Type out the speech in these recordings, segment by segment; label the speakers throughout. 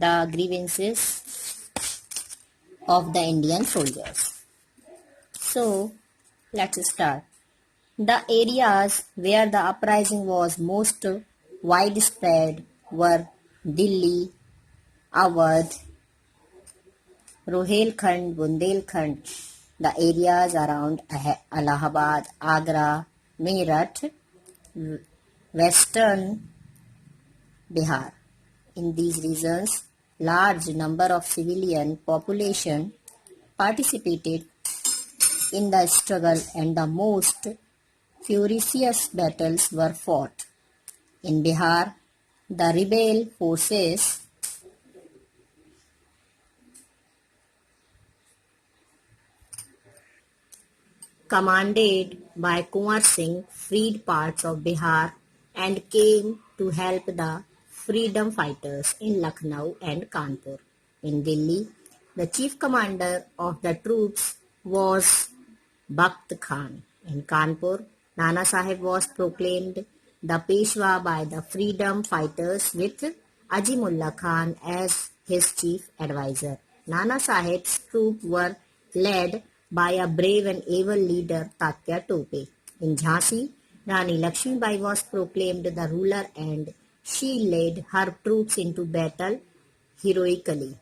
Speaker 1: the grievances of the Indian soldiers. So, let's start. The areas where the uprising was most widespread were Delhi, Awadh, Rohilkhand, Bundelkhand, the areas around Allahabad, Agra, Meerut, western Bihar. In these regions, large number of civilian population participated in the struggle and the most furious battles were fought. In Bihar, the rebel forces commanded by Kunwar Singh freed parts of Bihar and came to help the freedom fighters in Lucknow and Kanpur. In Delhi, the chief commander of the troops was Bakht Khan. In Kanpur, Nana Sahib was proclaimed the Peshwa by the freedom fighters with Azimullah Khan as his chief advisor. Nana Sahib's troops were led by a brave and able leader Tatya Tope. In Jhansi, Rani Lakshmibai was proclaimed the ruler and she led her troops into battle heroically.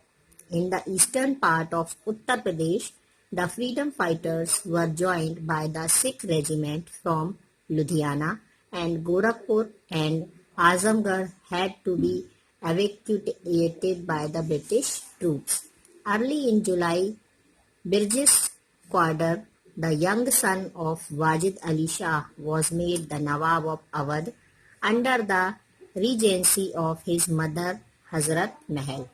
Speaker 1: In the eastern part of Uttar Pradesh, the freedom fighters were joined by the Sikh regiment from Ludhiana and Gorakhpur and Azamgarh had to be evacuated by the British troops. Early in July, Birjes Qadr, the young son of Wajid Ali Shah, was made the Nawab of Awadh under the regency of his mother Hazrat Mahal.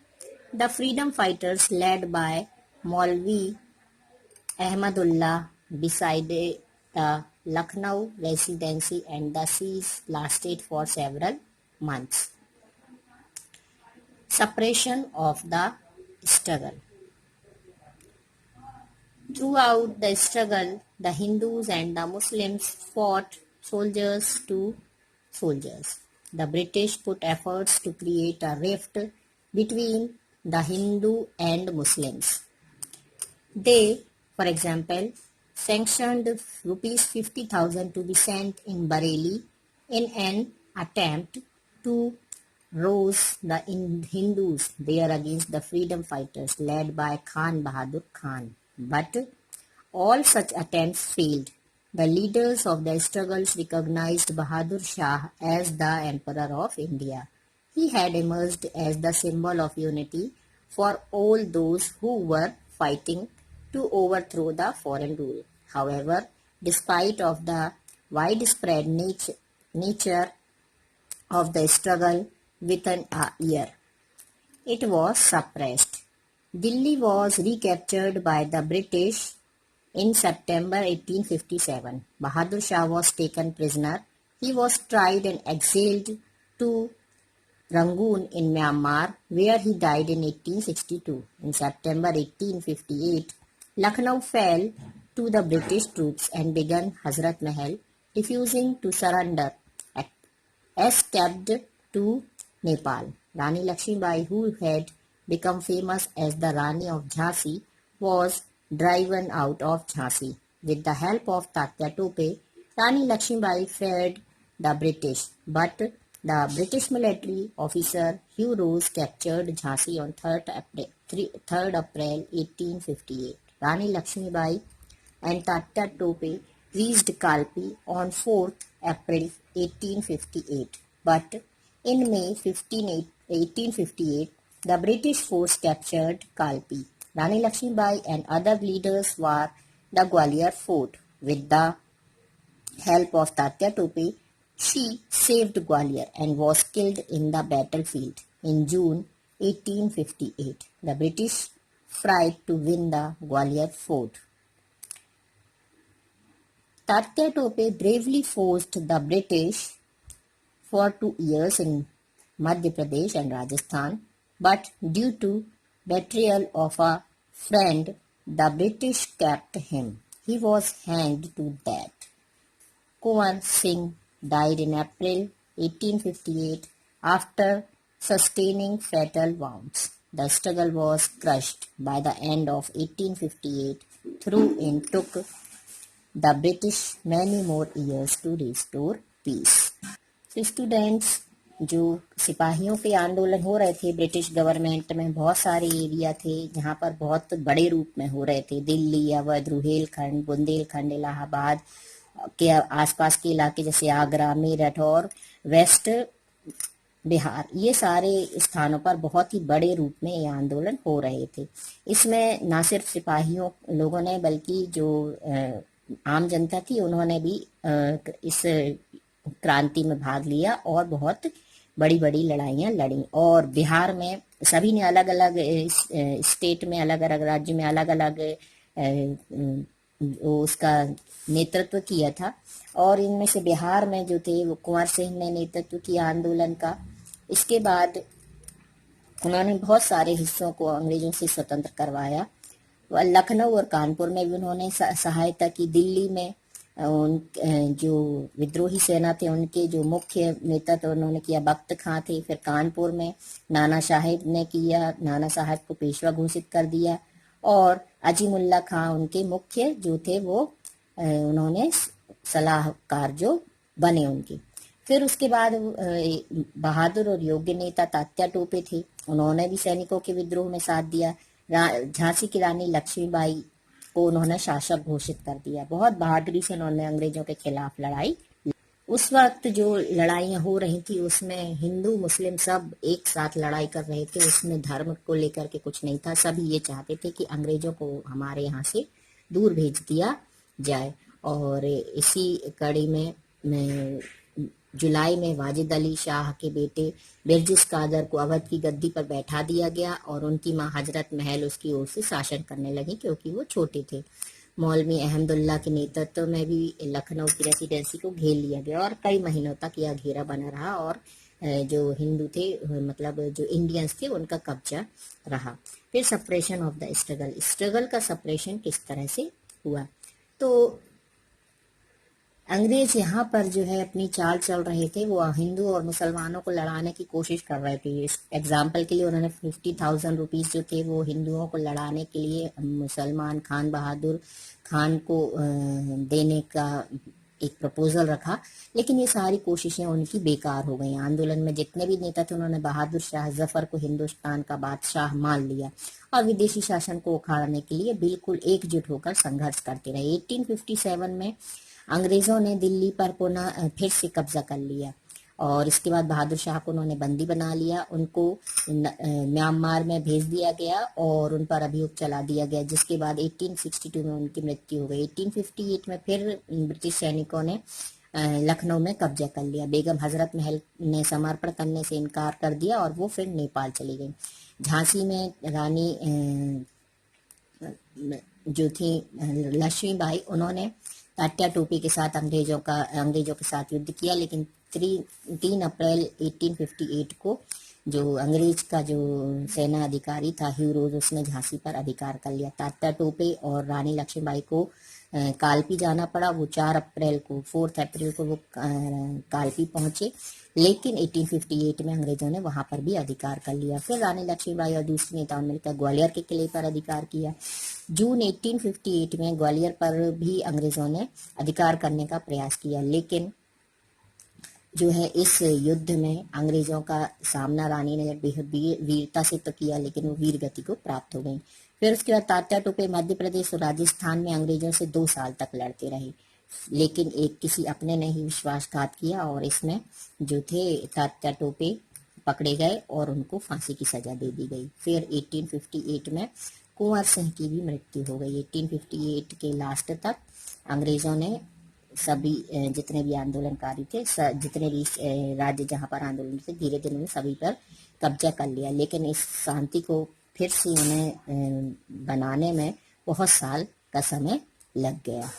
Speaker 1: The freedom fighters led by Maulvi Ahmadullah decided the Lucknow residency and the siege lasted for several months. Suppression of the struggle. Throughout the struggle, the Hindus and the Muslims fought soldiers to soldiers. The British put efforts to create a rift between the Hindu and Muslims. They, for example, sanctioned rupees 50,000 to be sent in Bareilly in an attempt to rouse the Hindus there against the freedom fighters led by Khan Bahadur Khan. But all such attempts failed. The leaders of the struggles recognized Bahadur Shah as the Emperor of India. He had emerged as the symbol of unity for all those who were fighting to overthrow the foreign rule. However, despite of the widespread nature of the struggle within a year, it was suppressed. Delhi was recaptured by the British in September 1857. Bahadur Shah was taken prisoner. He was tried and exiled to Rangoon in Myanmar, where he died in 1862. In September 1858, Lucknow fell to the British troops and began Hazrat Mahal, refusing to surrender, escaped to Nepal. Rani Lakshmibai, who had become famous as the Rani of Jhansi, was driven out of Jhansi. With the help of Tatya Tope, Rani Lakshmibai fled the British, but the British military officer Hugh Rose captured Jhansi on 3rd April 1858. Rani Lakshmibai and Tatya Tope reached Kalpi on 4th April 1858. But in May 1858, the British force captured Kalpi. Rani Lakshmibai and other leaders were the Gwalior fort. With the help of Tatya Tope, she saved Gwalior and was killed in the battlefield. In June 1858, the British tried to win the Gwalior fort. Tatya Tope bravely forced the British for 2 years in Madhya Pradesh and Rajasthan, but due to betrayal of a friend, the British kept him. He was hanged to death. Kunwar Singh died in April 1858 after sustaining fatal wounds. The struggle was crushed by the end of 1858. Through it took the British many more years to restore peace. So students, जो सिपाहियों के आंदोलन हो रहे थे British government में, बहुत सारे एरिया थे जहाँ पर बहुत बड़े रूप में हो रहे थे। दिल्ली, अवध, रुहेलखंड, बुंदेलखंड, इलाहाबाद के आसपास के इलाके जैसे आगरा, मेरठ और वेस्ट बिहार, ये सारे स्थानों पर बहुत ही बड़े रूप में ये आंदोलन हो रहे थे। इसमें ना सिर्फ सिपाहियों लोगों ने बल्कि जो आम जनता थी उन्होंने भी इस क्रांति में भाग लिया और बहुत बड़ी बड़ी लड़ाइयाँ लड़ी। और बिहार में सभी ने अलग अलग स्टेट में, अलग अलग राज्य में अलग अलग उसका नेतृत्व किया था। और इनमें से बिहार में जो थे वो कुंवर सिंह ने नेतृत्व किया आंदोलन का। इसके बाद उन्होंने बहुत सारे हिस्सों को अंग्रेजों से स्वतंत्र करवाया। लखनऊ और कानपुर में भी उन्होंने सहायता की। दिल्ली में जो विद्रोही सेना थे उनके जो मुख्य नेता थे उन्होंने किया, बख्त खां थे। फिर कानपुर में नाना साहिब ने किया, नाना साहिब को पेशवा घोषित कर दिया। और अजीमुल्ला खां उनके मुख्य जो थे वो उन्होंने सलाहकार जो बने उनके। फिर उसके बाद बहादुर और योग्य नेता तात्या टोपे थे, उन्होंने भी सैनिकों के विद्रोह में साथ दिया। झांसी की रानी लक्ष्मीबाई को उन्होंने शासक घोषित कर दिया। बहुत बहादुरी से उन्होंने अंग्रेजों के खिलाफ लड़ाई। उस वक्त जो लड़ाइयाँ हो रही थी उसमें हिंदू मुस्लिम सब एक साथ लड़ाई कर रहे थे। उसमें धर्म को लेकर के कुछ नहीं था। सभी ये चाहते थे कि अंग्रेजों को हमारे यहाँ से दूर भेज दिया जाए। और इसी कड़ी में जुलाई में वाजिद अली शाह के बेटे बिरजिस कादर को अवध की गद्दी पर बैठा दिया गया और उनकी माँ हजरत महल उसकी ओर से शासन करने लगी क्योंकि वो छोटे थे। मौलवी अहमदुल्ला के नेतृत्व में भी लखनऊ की रेसिडेंसी को घेर लिया गया और कई महीनों तक यह घेरा बना रहा और जो हिंदू थे, मतलब जो इंडियंस थे, उनका कब्जा रहा। फिर सप्रेशन ऑफ द स्ट्रगल का सप्रेशन किस तरह से हुआ, तो अंग्रेज यहाँ पर जो है अपनी चाल चल रहे थे। वो हिंदू और मुसलमानों को लड़ाने की कोशिश कर रहे थे। इस एग्जाम्पल के लिए उन्होंने 50,000 रुपीज जो थे वो हिंदुओं को लड़ाने के लिए मुसलमान खान बहादुर खान को देने का एक प्रपोजल रखा। लेकिन ये सारी कोशिशें उनकी बेकार हो गई। आंदोलन में जितने भी नेता थे उन्होंने बहादुर शाह जफर को हिंदुस्तान का बादशाह मान लिया और विदेशी शासन को उखाड़ने के लिए बिल्कुल एकजुट होकर संघर्ष करते रहे। 1857 में अंग्रेजों ने दिल्ली पर पुनः फिर से कब्जा कर लिया और इसके बाद बहादुर शाह को उन्होंने बंदी बना लिया। उनको म्यांमार में भेज दिया गया और उन पर अभियोग चला दिया गया, जिसके बाद 1862 में उनकी मृत्यु हो गई। 1858 में फिर ब्रिटिश सैनिकों ने लखनऊ में कब्जा कर लिया। बेगम हजरत महल ने समर्पण करने से इनकार कर दिया और वो फिर नेपाल चली गई। झांसी में रानी जो थी लक्ष्मीबाई, उन्होंने तात्या टोपे के साथ अंग्रेजों के साथ युद्ध किया। लेकिन 3 अप्रैल 1858 को जो अंग्रेज का जो सेना अधिकारी था ह्यू रोज, उसने झांसी पर अधिकार कर लिया। तात्या टोपे और रानी लक्ष्मीबाई को कालपी जाना पड़ा। वो 4 अप्रैल को 4 अप्रैल को वो कालपी पहुंचे, लेकिन 1858 में अंग्रेजों ने वहां पर भी अधिकार कर लिया। फिर रानी लक्ष्मीबाई और दूसरे नेताओं ने मिलकर ग्वालियर के किले पर अधिकार किया। जून 1858 में ग्वालियर पर भी अंग्रेजों ने अधिकार करने का प्रयास किया, लेकिन जो है इस युद्ध में अंग्रेजों का सामना रानी ने वीरता से तो किया, लेकिन वो वीर गति को प्राप्त हो गई। फिर उसके बाद तात्या टोपे मध्य प्रदेश और राजस्थान में अंग्रेजों से 2 साल तक लड़ते रहे, लेकिन किसी अपने ने ही विश्वासघात किया और इसमें जो थे तात्या टोपे पकड़े गए और उनको फांसी की सजा दे दी गई। फिर 1858 में कुंवर सिंह की भी मृत्यु हो गई। 1858 के लास्ट तक अंग्रेजों ने सभी जितने भी आंदोलनकारी थे, जितने भी राज्य जहां पर आंदोलन थे, धीरे धीरे उन्होंने सभी पर कब्जा कर लिया। लेकिन इस शांति को फिर से उन्हें बनाने में बहुत साल का समय लग गया।